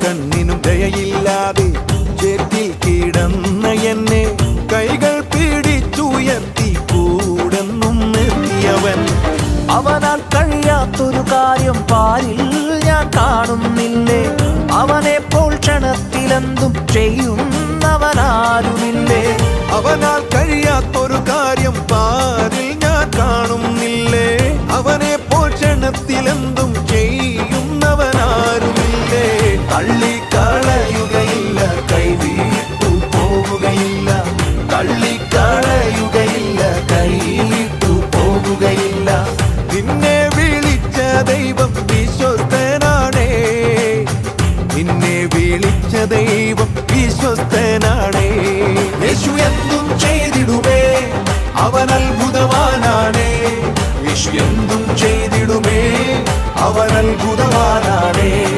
കണ്ണിനും ദയയില്ലാതെ ചേറ്റിൽ കിടന്ന എന്നെ കൈകൾ പിടിച്ചുയർത്തി കൂടെന്നും നിർത്തിയവൻ. അവനാൽ കഴിയാത്തൊരു കാര്യം പാരിൽ ഞാൻ കാണുന്നില്ലേ. അവനെപ്പോൾ ക്ഷണത്തിലെന്തും ചെയ്യുന്നവനാരുമില്ലേ. അവനാൽ കഴിയാത്തൊരു കാര്യം പാരിൽ ഞാൻ കാണുന്നില്ലേ. അവനെപ്പോൾ ക്ഷണത്തിലെന്തും ചെയ്യുന്നവനാരുമില്ലേ. തള്ളിക്കളയുകയില്ല, കൈവിട്ടു പോവുകയില്ല. തള്ളിക്കളയുകയില്ല, കൈവിട്ടു പോവുകയില്ല. നിന്നെ വിളിച്ച ദൈവം വിശ്വസ്തനാണേ. നിന്നെ വിളിച്ച ദൈവം വിശ്വസ്തനാണേ. യേശു എന്തും ചെയ്തിടുമേ, അവൻ അത്ഭുതവാനാണേ. യേശു എന്തും ചെയ്തിടുമേ, അവൻ അത്ഭുതവാനാണേ.